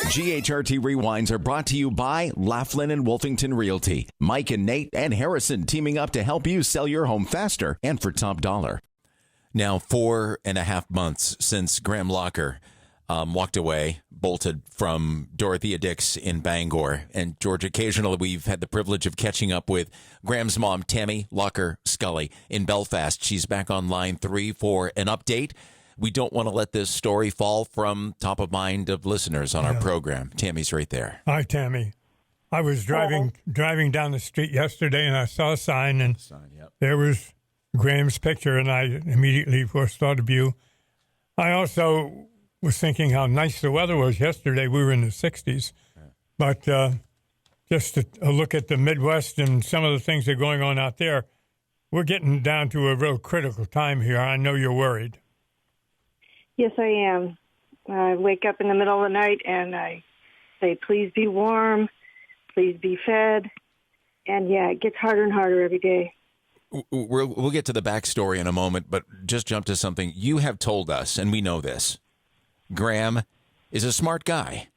GHRT Rewinds are brought to you by Laughlin and Wolfington Realty. Mike and Nate and Harrison teaming up to help you sell your home faster and for top dollar. Now, 4.5 months since Graham Lacher walked away, bolted from Dorothea Dix in Bangor. And, George, occasionally we've had the privilege of catching up with Graham's mom, Tammy Lacher Scully, in Belfast. She's back on line 3 for an update. We don't want to let this story fall from top of mind of listeners on our program. Tammy's right there. Hi, Tammy. I was driving down the street yesterday, and I saw a sign, and there was Graham's picture, and I immediately first thought of you. I also was thinking how nice the weather was yesterday. We were in the 60s. But just a look at the Midwest and some of the things that are going on out there, we're getting down to a real critical time here. I know you're worried. Yes, I am. I wake up in the middle of the night and I say, please be warm, please be fed. And, it gets harder and harder every day. We'll get to the backstory in a moment, but just jump to something. You have told us, and we know this, Graham is a smart guy.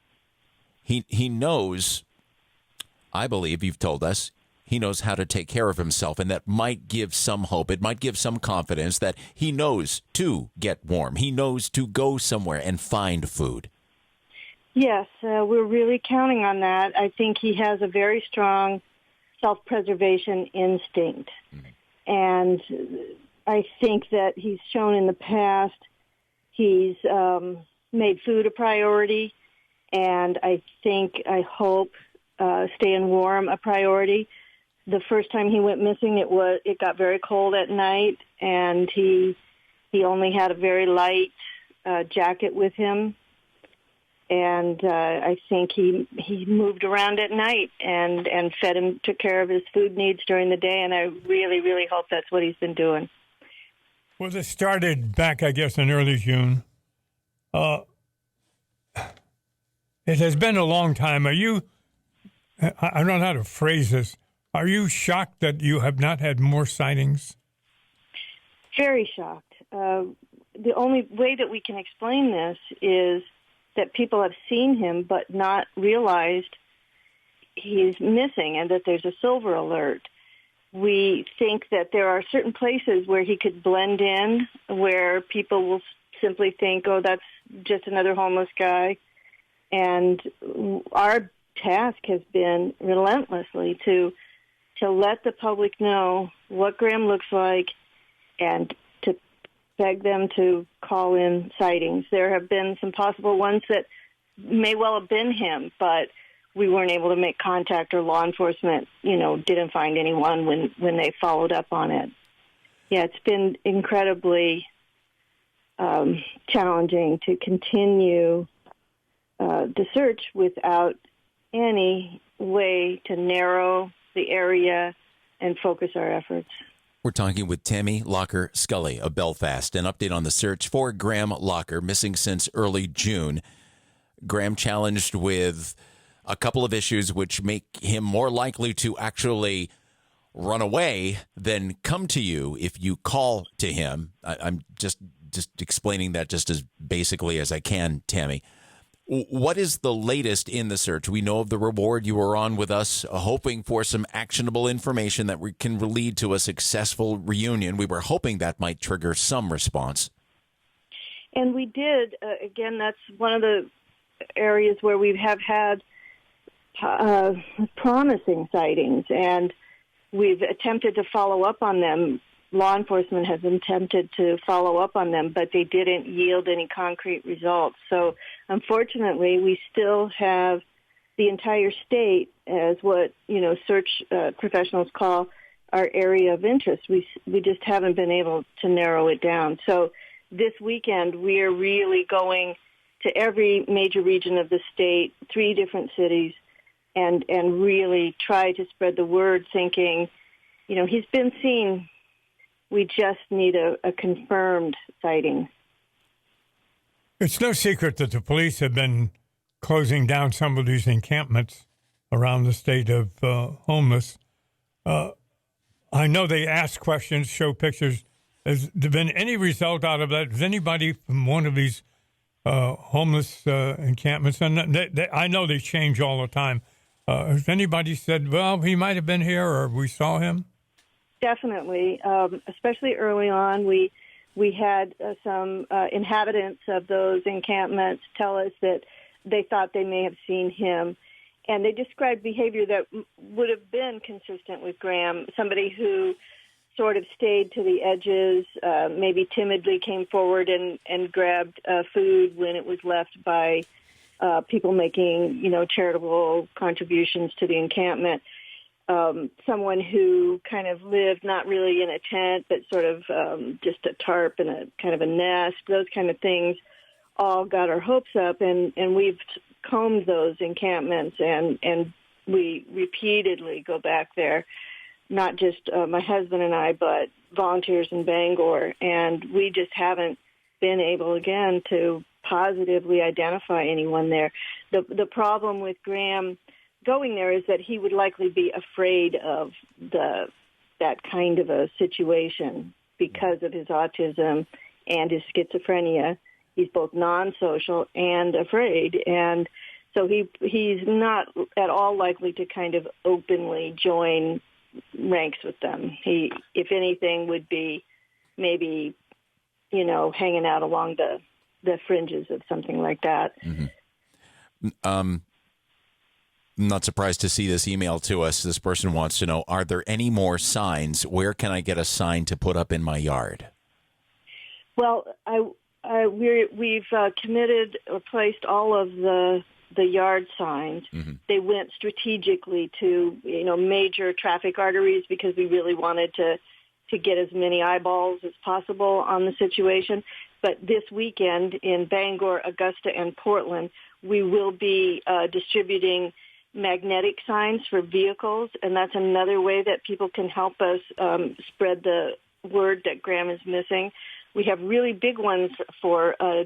He knows, I believe you've told us, he knows how to take care of himself, and that might give some hope. It might give some confidence that he knows to get warm. He knows to go somewhere and find food. Yes, we're really counting on that. I think he has a very strong self-preservation instinct. And I think that he's shown in the past he's made food a priority, and I hope staying warm a priority. The first time he went missing, it got very cold at night, and he only had a very light jacket with him. And I think he moved around at night and fed him, took care of his food needs during the day, and I really, really hope that's what he's been doing. Well, this started back, I guess, in early June. It has been a long time. I don't know how to phrase this. Are you shocked that you have not had more sightings? Very shocked. The only way that we can explain this is that people have seen him but not realized he's missing and that there's a silver alert. We think that there are certain places where he could blend in, where people will simply think, oh, that's just another homeless guy. And our task has been relentlessly to let the public know what Graham looks like and to beg them to call in sightings. There have been some possible ones that may well have been him, but we weren't able to make contact, or law enforcement, didn't find anyone when they followed up on it. Yeah, it's been incredibly challenging to continue the search without any way to narrow the area and focus our efforts. We're talking with Tammy Lacher Scully of Belfast. An update on the search for Graham Lacher, missing since early June. Graham challenged with a couple of issues which make him more likely to actually run away than come to you if you call to him. I'm just explaining that just as basically as I can, Tammy. What is the latest in the search? We know of the reward you were on with us, hoping for some actionable information that can lead to a successful reunion. We were hoping that might trigger some response. And we did. Again, that's one of the areas where we have had promising sightings, and we've attempted to follow up on them. Law enforcement has attempted to follow up on them, but they didn't yield any concrete results. So, unfortunately, we still have the entire state as what, search professionals call our area of interest. We just haven't been able to narrow it down. So this weekend, we are really going to every major region of the state, 3 different cities, and really try to spread the word, thinking, he's been seen. We just need a confirmed sighting. It's no secret that the police have been closing down some of these encampments around the state of homeless. I know they ask questions, show pictures. Has there been any result out of that? Has anybody from one of these homeless encampments, and I know they change all the time. Has anybody said, well, he might have been here or we saw him? Definitely, especially early on. We had some inhabitants of those encampments tell us that they thought they may have seen him, and they described behavior that would have been consistent with Graham, somebody who sort of stayed to the edges, maybe timidly came forward and grabbed food when it was left by people making, charitable contributions to the encampment. Someone who kind of lived not really in a tent, but sort of just a tarp and a kind of a nest, those kind of things all got our hopes up, and we've combed those encampments, and we repeatedly go back there, not just my husband and I, but volunteers in Bangor, and we just haven't been able, again, to positively identify anyone there. The problem with Graham going there is that he would likely be afraid of that kind of a situation because of his autism and his schizophrenia. He's both non-social and afraid, and so he's not at all likely to kind of openly join ranks with them. He, if anything, would be maybe, hanging out along the fringes of something like that. Mm-hmm. I'm not surprised to see this email to us. This person wants to know, are there any more signs? Where can I get a sign to put up in my yard? Well, we've committed or placed all of the yard signs. Mm-hmm. They went strategically to, major traffic arteries because we really wanted to get as many eyeballs as possible on the situation. But this weekend in Bangor, Augusta, and Portland, we will be distributing magnetic signs for vehicles, and that's another way that people can help us spread the word that Graham is missing. We have really big ones for a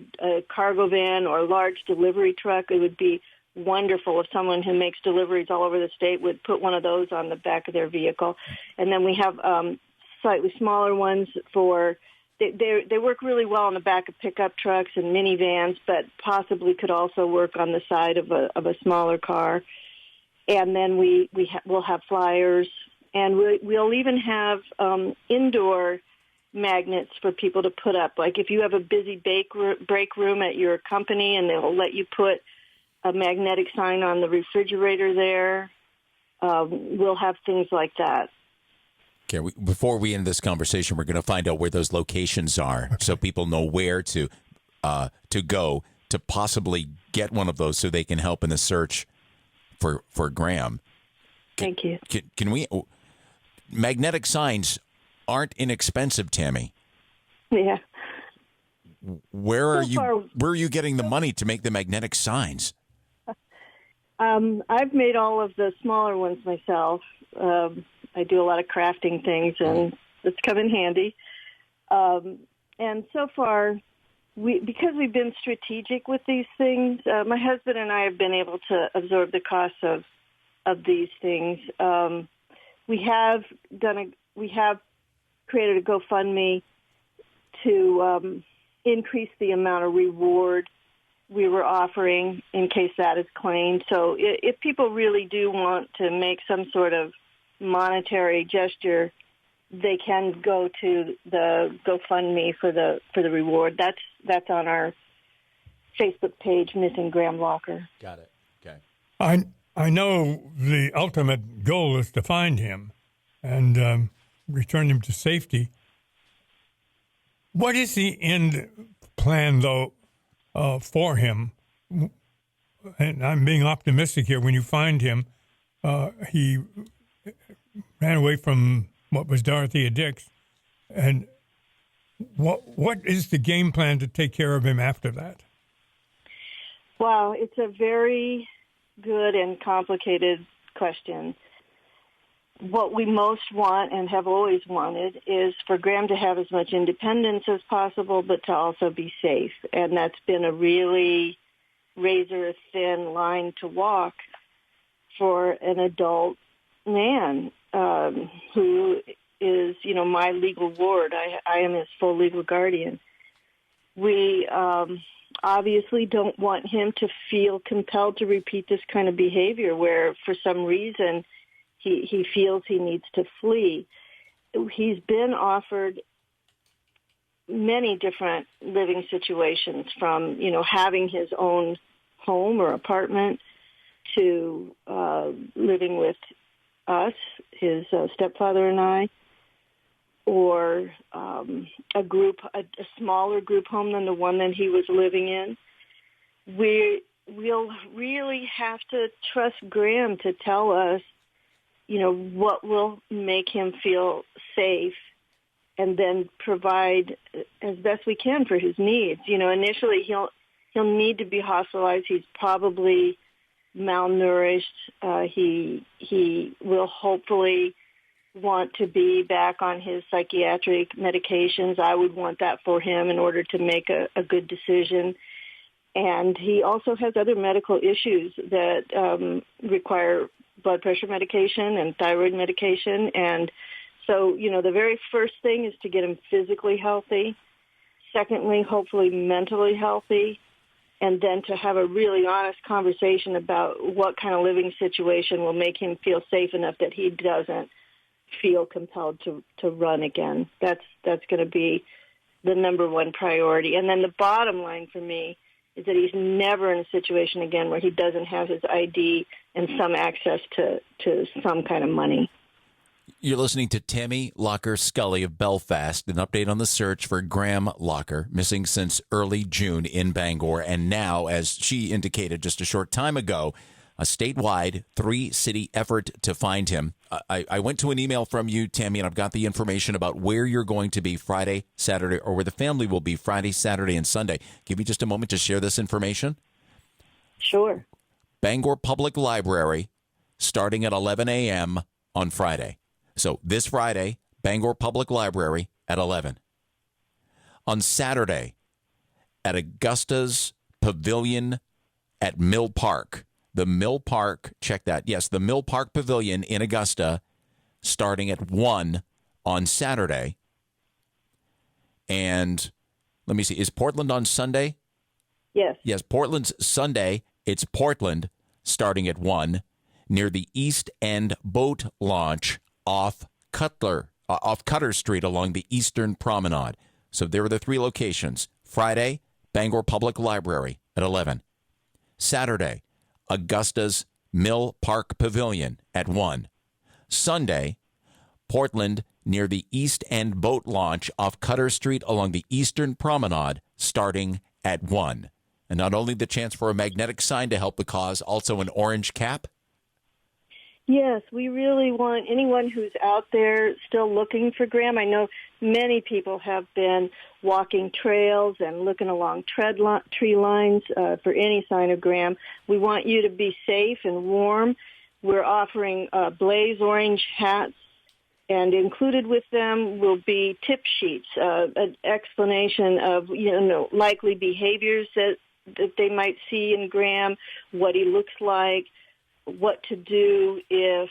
cargo van or a large delivery truck. It would be wonderful if someone who makes deliveries all over the state would put one of those on the back of their vehicle. And then we have slightly smaller ones for they work really well on the back of pickup trucks and minivans, but possibly could also work on the side of a smaller car. And then we'll have flyers, and we'll even have indoor magnets for people to put up. Like if you have a busy break room at your company, and they'll let you put a magnetic sign on the refrigerator there, we'll have things like that. Okay, before we end this conversation, we're going to find out where those locations are, so people know where to go to possibly get one of those, so they can help in the search for Graham. Thank you. Can we? Magnetic signs aren't inexpensive, Tammy. Yeah. Where are you getting the money to make the magnetic signs? I've made all of the smaller ones myself. I do a lot of crafting things, and it's come in handy. And so far, because we've been strategic with these things, my husband and I have been able to absorb the costs of these things. We have created a GoFundMe to increase the amount of reward we were offering in case that is claimed. So if people really do want to make some sort of monetary gesture, they can go to the GoFundMe for the reward. That's on our Facebook page, Missing Graham Lacher. Got it. Okay. I know the ultimate goal is to find him and return him to safety. What is the end plan, though, for him? And I'm being optimistic here. When you find him, he ran away from what was Dorothea Dix. And what is the game plan to take care of him after that? Wow, it's a very good and complicated question. What we most want and have always wanted is for Graham to have as much independence as possible, but to also be safe. And that's been a really razor-thin line to walk for an adult man who is, my legal ward. I am his full legal guardian. We obviously don't want him to feel compelled to repeat this kind of behavior where for some reason he feels he needs to flee. He's been offered many different living situations, from, having his own home or apartment to living with us, his stepfather and I, or a smaller group home than the one that he was living in. We'll really have to trust Graham to tell us, what will make him feel safe, and then provide as best we can for his needs. Initially he'll need to be hospitalized. He's probably malnourished. He will hopefully want to be back on his psychiatric medications. I would want that for him in order to make a good decision. And he also has other medical issues that require blood pressure medication and thyroid medication. And so, the very first thing is to get him physically healthy. Secondly, hopefully mentally healthy. And then to have a really honest conversation about what kind of living situation will make him feel safe enough that he doesn't feel compelled to run again. That's going to be the number one priority. And then the bottom line for me is that he's never in a situation again where he doesn't have his ID and some access to some kind of money. You're listening to Tammy Lacher Scully of Belfast, an update on the search for Graham Lacher, missing since early June in Bangor, and now, as she indicated just a short time ago, a statewide 3-city effort to find him. I went to an email from you, Tammy, and I've got the information about where you're going to be Friday, Saturday, or where the family will be Friday, Saturday, and Sunday. Give me just a moment to share this information. Sure. Bangor Public Library, starting at 11 a.m. on Friday. So this Friday, Bangor Public Library at 11. On Saturday, at Augusta's Pavilion at Mill Park. The Mill Park, check that. Yes, the Mill Park Pavilion in Augusta, starting at 1 on Saturday. And let me see, is Portland on Sunday? Yes. Yes, Portland's Sunday. It's Portland, starting at 1, near the East End Boat Launch off Cutter Street along the Eastern Promenade. So there are the 3 locations. Friday, Bangor Public Library at 11. Saturday, Augusta's Mill Park Pavilion at 1. Sunday, Portland near the East End Boat Launch off Cutter Street along the Eastern Promenade, starting at 1. And not only the chance for a magnetic sign to help the cause, also an orange cap. Yes, we really want anyone who's out there still looking for Graham. I know many people have been walking trails and looking along tree lines for any sign of Graham. We want you to be safe and warm. We're offering blaze orange hats, and included with them will be tip sheets, an explanation of likely behaviors that they might see in Graham, what he looks like, what to do if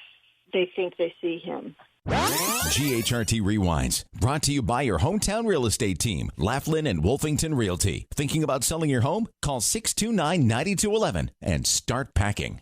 they think they see him. GHRT Rewinds, brought to you by your hometown real estate team, Laughlin and Wolfington Realty. Thinking about selling your home? Call 629-9211 and start packing.